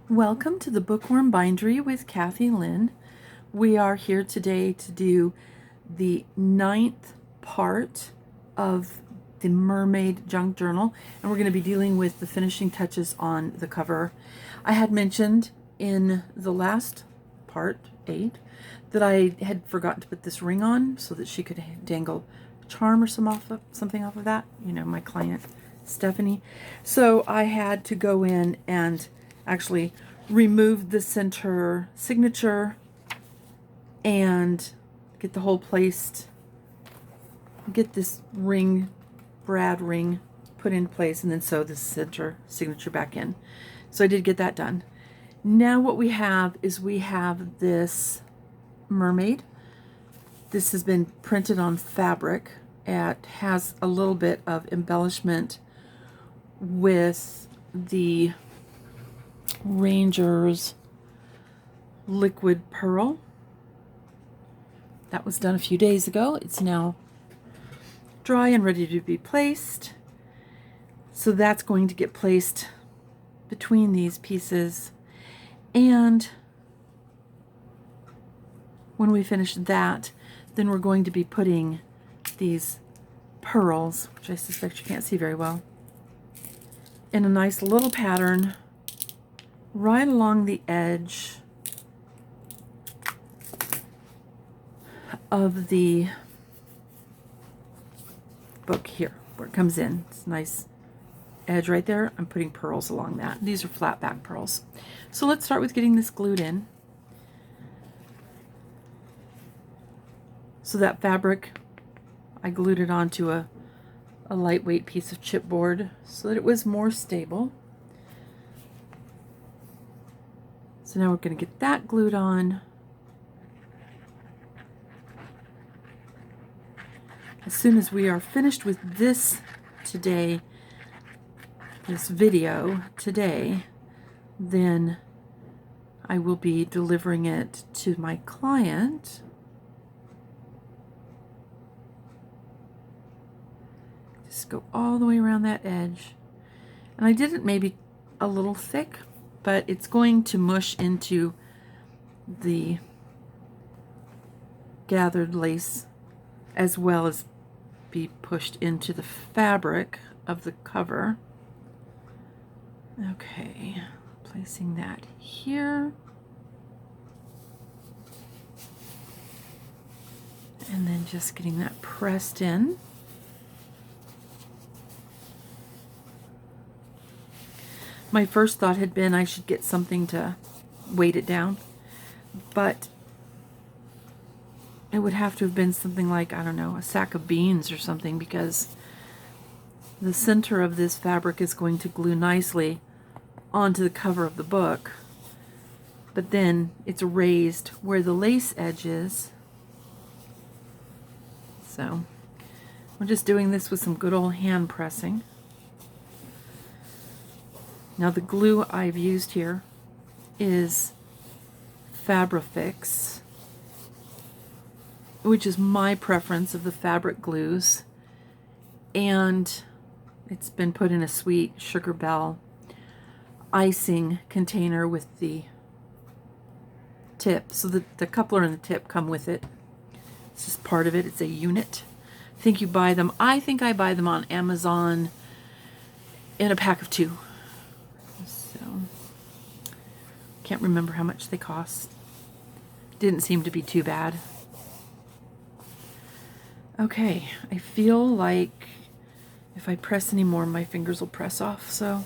Welcome to the Bookworm Bindery with Cathy-Lynn. We are here today to do the 9th part of the Mermaid Junk Journal, and we're going to be dealing with the finishing touches on the cover. I had mentioned in the last part, 8, that I had forgotten to put this ring on so that she could dangle a charm or something off of that. You know, my client Stephanie. So I had to go in and actually remove the center signature and get the hole placed, get this ring, brad ring, put in place, and then sew the center signature back in. So I did get that done. Now what we have is we have this mermaid. This has been printed on fabric. It has a little bit of embellishment with the Ranger's liquid pearl. That was done a few days ago. It's now dry and ready to be placed. So that's going to get placed between these pieces. And when we finish that, then we're going to be putting these pearls, which I suspect you can't see very well, in a nice little pattern right along the edge of the book here, where it comes in. It's a nice edge right there. I'm putting pearls along that. These are flat back pearls. So let's start with getting this glued in. So that fabric, I glued it onto a lightweight piece of chipboard so that it was more stable. So now we're going to get that glued on. As soon as we are finished with this today, this video today, then I will be delivering it to my client. Just go all the way around that edge. And I did it maybe a little thick, but it's going to mush into the gathered lace as well as be pushed into the fabric of the cover. Okay, placing that here. And then just getting that pressed in. My first thought had been I should get something to weight it down, but it would have to have been something like, I don't know, a sack of beans or something, because the center of this fabric is going to glue nicely onto the cover of the book, but then it's raised where the lace edge is. So I'm just doing this with some good old hand pressing. Now the glue I've used here is Fabrifix, which is my preference of the fabric glues, and it's been put in a sweet Sugar Bell icing container with the tip, so the coupler and the tip come with it. It's just part of it. It's a unit. I think you buy them, I think I buy them on Amazon in a pack of 2. So can't remember how much they cost. Didn't seem to be too bad. Okay, I feel like if I press any more, my fingers will press off, so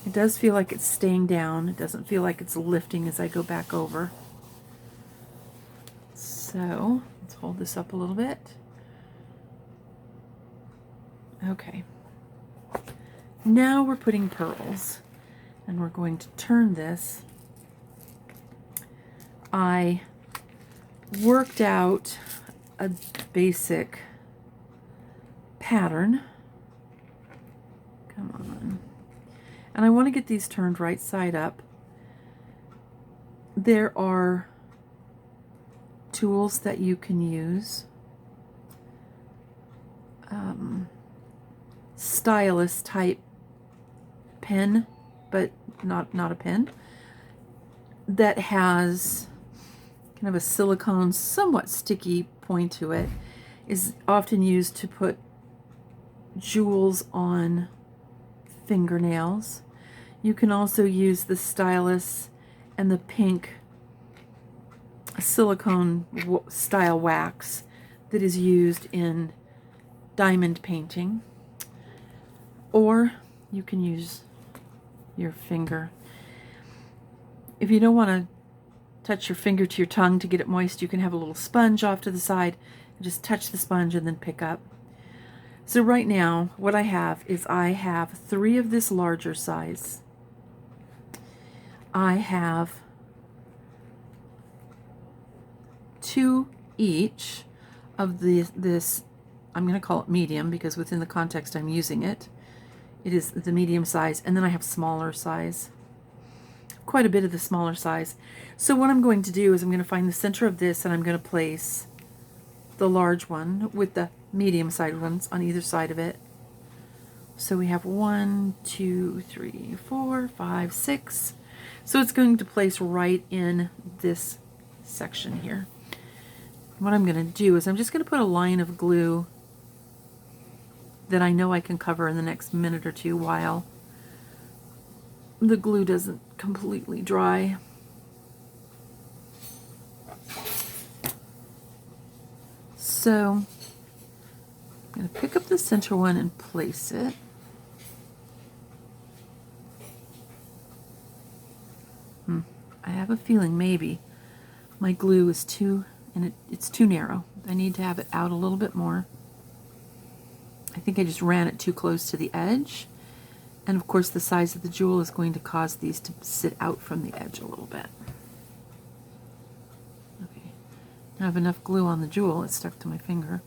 it does feel like it's staying down. It doesn't feel like it's lifting as I go back over. So let's hold this up a little bit. Okay. Now we're putting pearls, and we're going to turn this. I worked out a basic pattern. Come on. And I want to get these turned right side up. There are tools that you can use. Stylus type pen, but not a pin, that has kind of a silicone, somewhat sticky point to it, is often used to put jewels on fingernails. You can also use the stylus and the pink silicone style wax that is used in diamond painting, or you can use your finger. If you don't want to touch your finger to your tongue to get it moist, you can have a little sponge off to the side and just touch the sponge and then pick up. So right now what I have is I have 3 of this larger size. I have 2 each of this, I'm going to call it medium because within the context I'm using it, it is the medium size, and then I have smaller size, quite a bit of the smaller size. So what I'm going to do is I'm going to find the center of this, and I'm going to place the large one with the medium sized ones on either side of it. So we have 1, 2, 3, 4, 5, 6. So it's going to place right in this section here. What I'm going to do is I'm just going to put a line of glue that I know I can cover in the next minute or two while the glue doesn't completely dry. So I'm going to pick up the center one and place it. I have a feeling maybe my glue is too, and it's too narrow. I need to have it out a little bit more. I think I just ran it too close to the edge. And of course the size of the jewel is going to cause these to sit out from the edge a little bit. Okay, I have enough glue on the jewel, it's stuck to my finger.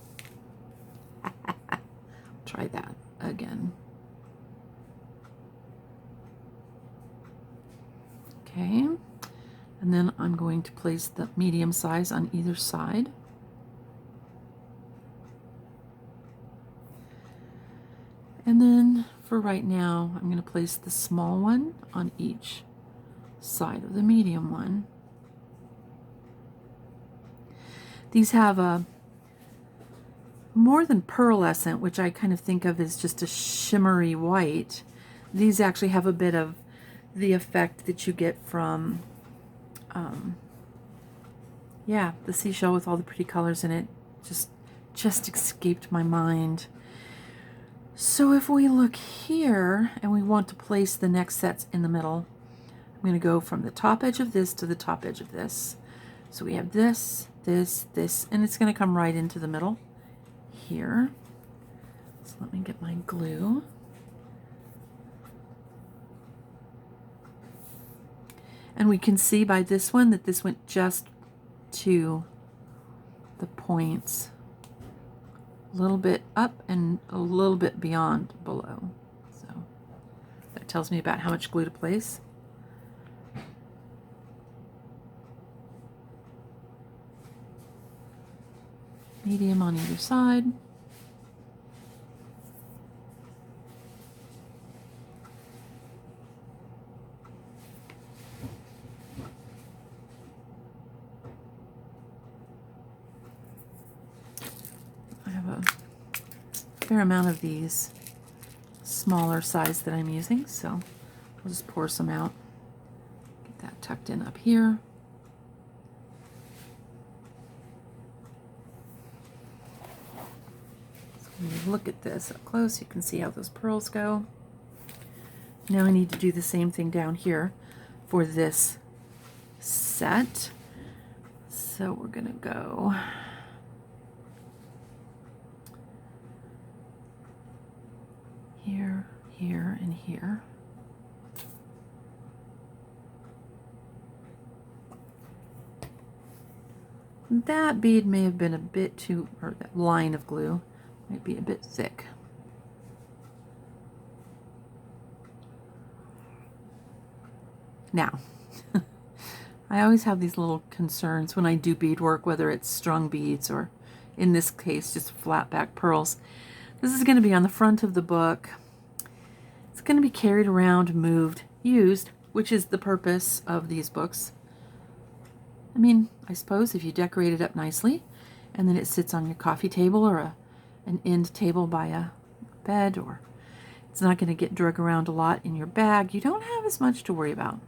Try that again. Okay, and then I'm going to place the medium size on either side. And then for right now, I'm going to place the small one on each side of the medium one. These have a more than pearlescent, which I kind of think of as just a shimmery white. These actually have a bit of the effect that you get from, yeah, the seashell with all the pretty colors in it. Just escaped my mind. So if we look here and we want to place the next sets in the middle, I'm going to go from the top edge of this to the top edge of this. So we have this, this, this, and it's going to come right into the middle here. So let me get my glue. And we can see by this one that this went just to the points. A little bit up and a little bit beyond below. So that tells me about how much glue to place. Medium on either side. Fair amount of these smaller size that I'm using, so I'll just pour some out. Get that tucked in up here. So when you look at this up close, you can see how those pearls go. Now I need to do the same thing down here for this set. So we're gonna go here, here, and here. That bead may have been a bit too, or that line of glue might be a bit thick. Now, I always have these little concerns when I do beadwork, whether it's strung beads or in this case just flat back pearls. This is going to be on the front of the book. It's going to be carried around, moved, used which is the purpose of these books. I mean, I suppose if you decorate it up nicely and then it sits on your coffee table or an end table by a bed, or it's not going to get drug around a lot in your bag, you don't have as much to worry about.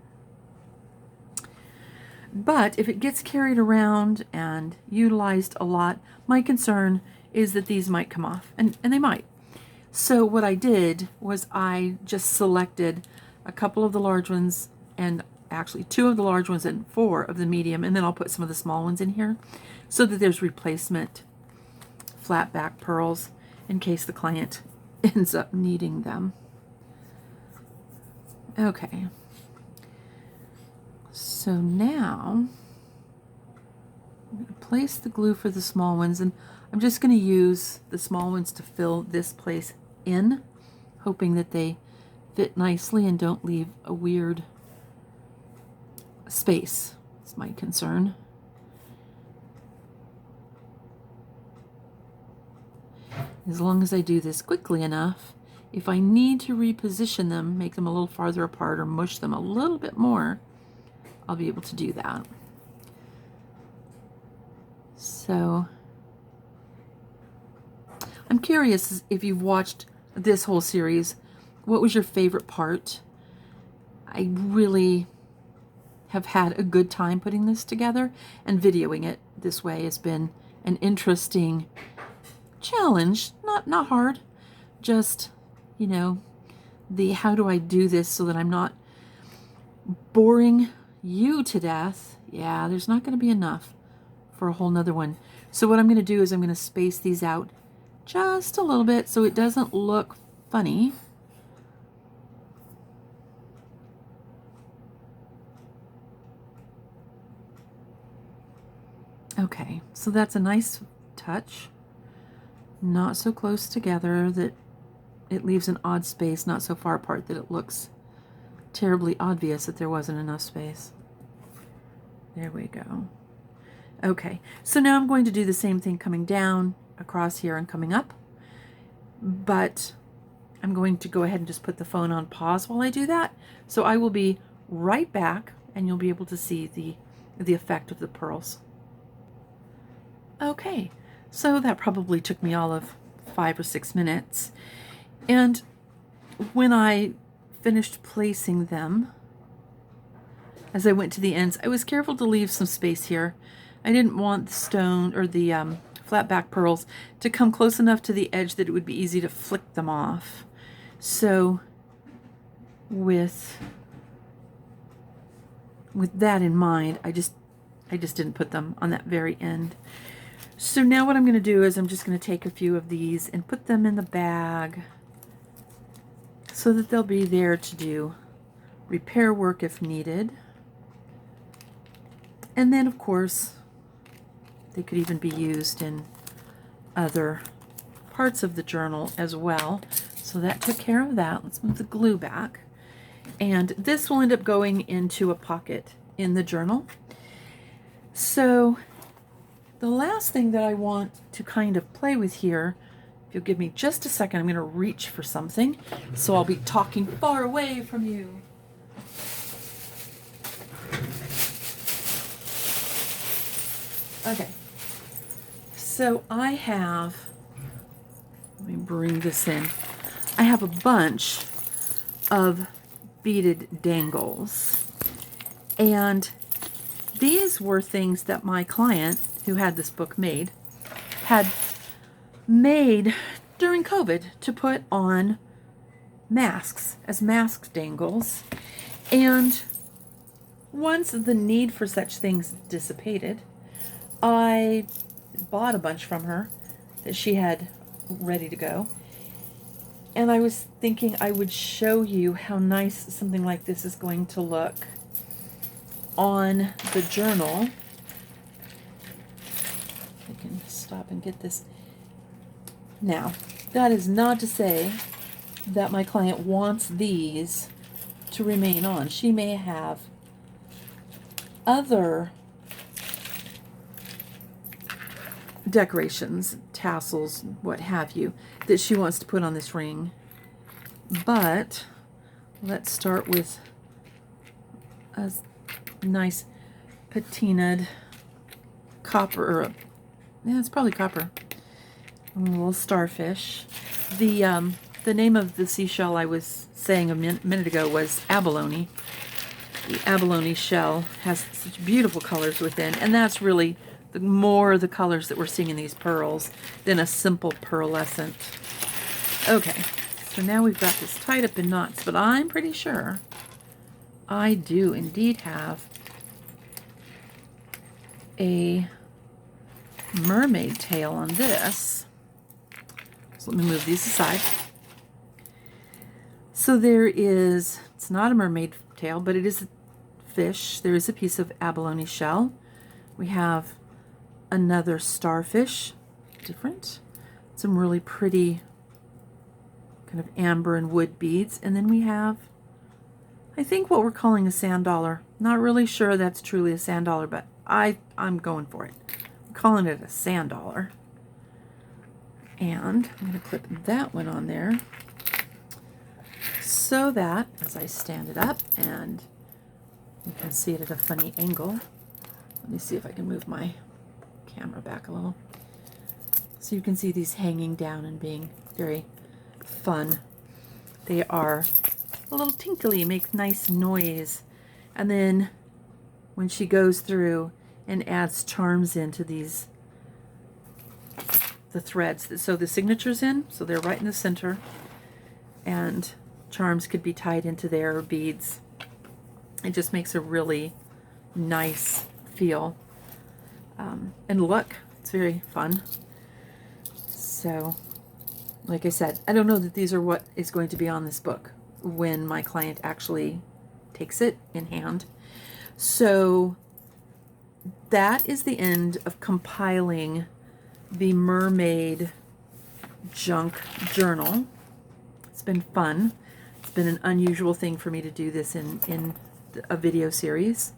But if it gets carried around and utilized a lot, my concern is that these might come off, and they might. So what I did was I just selected a couple of the large ones, and actually 2 of the large ones and 4 of the medium, and then I'll put some of the small ones in here so that there's replacement flat back pearls in case the client ends up needing them. Okay. So now I'm going to place the glue for the small ones, and I'm just going to use the small ones to fill this place in, hoping that they fit nicely and don't leave a weird space. That's my concern. As long as I do this quickly enough, if I need to reposition them, make them a little farther apart or mush them a little bit more, I'll be able to do that. So I'm curious if you've watched this whole series, what was your favorite part? I really have had a good time putting this together, and videoing it this way has been an interesting challenge. Not hard, just, you know, the how do I do this so that I'm not boring you to death. Yeah, there's not going to be enough for a whole nother one. So what I'm going to do is I'm going to space these out just a little bit so it doesn't look funny. Okay, so that's a nice touch. Not so close together that it leaves an odd space, not so far apart that it looks terribly obvious that there wasn't enough space. There we go. Okay, so now I'm going to do the same thing coming down across here and coming up, but I'm going to go ahead and just put the phone on pause while I do that. So I will be right back and you'll be able to see the effect of the pearls. Okay, so that probably took me all of 5 or 6 minutes. And when I finished placing them, as I went to the ends, I was careful to leave some space here. I didn't want the stone or the flat back pearls to come close enough to the edge that it would be easy to flick them off. So with that in mind, I just didn't put them on that very end. So now what I'm going to do is I'm just going to take a few of these and put them in the bag so that they'll be there to do repair work if needed. And then, of course, they could even be used in other parts of the journal as well. So that took care of that. Let's move the glue back. And this will end up going into a pocket in the journal. So the last thing that I want to kind of play with here, if you'll give me just a second, I'm going to reach for something. So I'll be talking far away from you. Okay, so I have, let me bring this in. I have a bunch of beaded dangles, and these were things that my client who had this book made had made during COVID to put on masks as mask dangles. And once the need for such things dissipated, I bought a bunch from her that she had ready to go. And I was thinking I would show you how nice something like this is going to look on the journal. I can stop and get this. Now, that is not to say that my client wants these to remain on. She may have other decorations, tassels, what have you, that she wants to put on this ring. But let's start with a nice patinaed copper, yeah, it's probably copper. A little starfish. The name of the seashell I was saying a minute ago was abalone. The abalone shell has such beautiful colors within, and that's really more the colors that we're seeing in these pearls than a simple pearlescent. Okay, so now we've got this tied up in knots, but I'm pretty sure I do indeed have a mermaid tail on this. So let me move these aside. So there is, it's not a mermaid tail, but it is a fish. There is a piece of abalone shell. We have another starfish, different. Some really pretty kind of amber and wood beads. And then we have, I think, what we're calling a sand dollar. Not really sure that's truly a sand dollar, but I'm going for it. I'm calling it a sand dollar. And I'm going to clip that one on there so that as I stand it up, and you can see it at a funny angle. Let me see if I can move my camera back a little. So you can see these hanging down and being very fun. They are a little tinkly, make nice noise. And then when she goes through and adds charms into these, the threads, so the signature's in, so they're right in the center, and charms could be tied into their beads. It just makes a really nice feel. And look, it's very fun. So, like I said, I don't know that these are what is going to be on this book when my client actually takes it in hand. So that is the end of compiling the Mermaid junk journal. It's been fun. It's been an unusual thing for me to do this in a video series.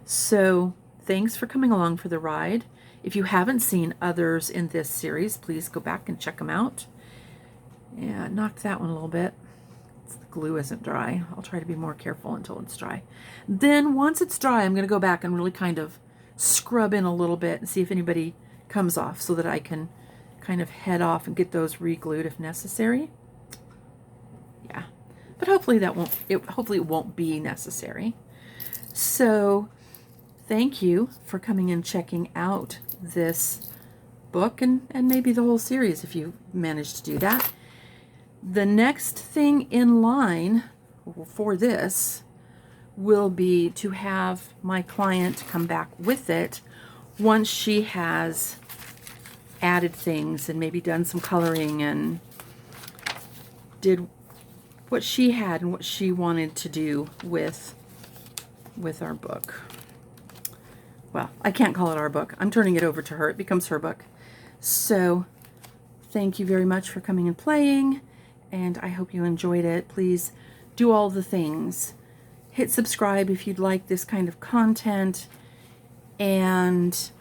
So thanks for coming along for the ride. If you haven't seen others in this series, please go back and check them out. Yeah, knocked that one a little bit. The glue isn't dry. I'll try to be more careful until it's dry. Then once it's dry, I'm going to go back and really kind of scrub in a little bit and see if anybody comes off, so that I can kind of head off and get those re-glued if necessary. Yeah, but hopefully hopefully it won't be necessary. So thank you for coming and checking out this book, and maybe the whole series if you managed to do that. The next thing in line for this will be to have my client come back with it once she has added things and maybe done some coloring and did what she had and what she wanted to do with our book. Well, I can't call it our book. I'm turning it over to her. It becomes her book. So thank you very much for coming and playing, and I hope you enjoyed it. Please do all the things. Hit subscribe if you'd like this kind of content, and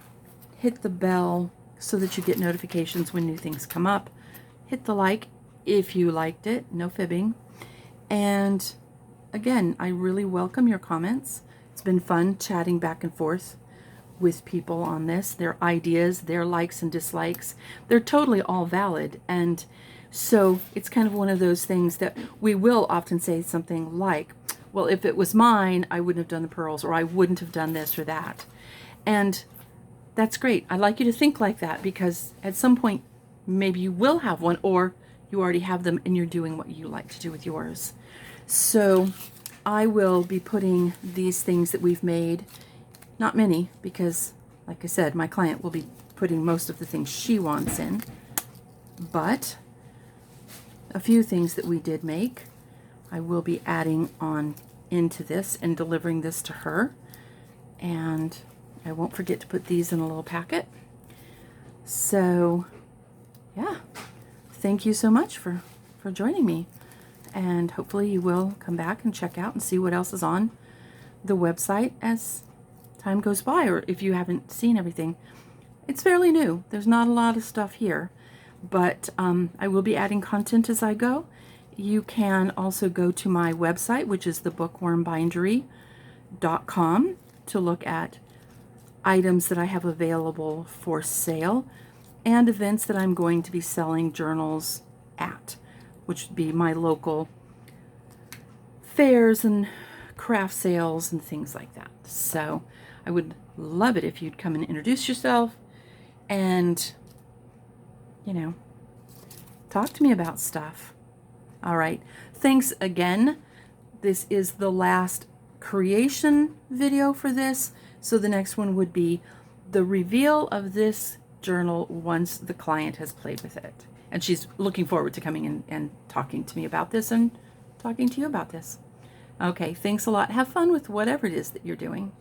hit the bell so that you get notifications when new things come up. Hit the like if you liked it, no fibbing. And again, I really welcome your comments. It's been fun chatting back and forth with people on this, their ideas, their likes and dislikes. They're totally all valid. And so it's kind of one of those things that we will often say something like, well, if it was mine, I wouldn't have done the pearls, or I wouldn't have done this or that. And that's great. I'd like you to think like that, because at some point, maybe you will have one, or you already have them and you're doing what you like to do with yours. So I will be putting these things that we've made, not many, because like I said, my client will be putting most of the things she wants in, but a few things that we did make, I will be adding on into this and delivering this to her. And I won't forget to put these in a little packet. So yeah, thank you so much for joining me. And hopefully you will come back and check out and see what else is on the website as time goes by, or if you haven't seen everything. It's fairly new. There's not a lot of stuff here, but I will be adding content as I go. You can also go to my website, which is the mermaid.com to look at items that I have available for sale and events that I'm going to be selling journals at, which would be my local fairs and craft sales and things like that. So I would love it if you'd come and introduce yourself and, talk to me about stuff. All right. Thanks again. This is the last creation video for this. So the next one would be the reveal of this journal once the client has played with it. And she's looking forward to coming in and talking to me about this and talking to you about this. Okay, thanks a lot. Have fun with whatever it is that you're doing.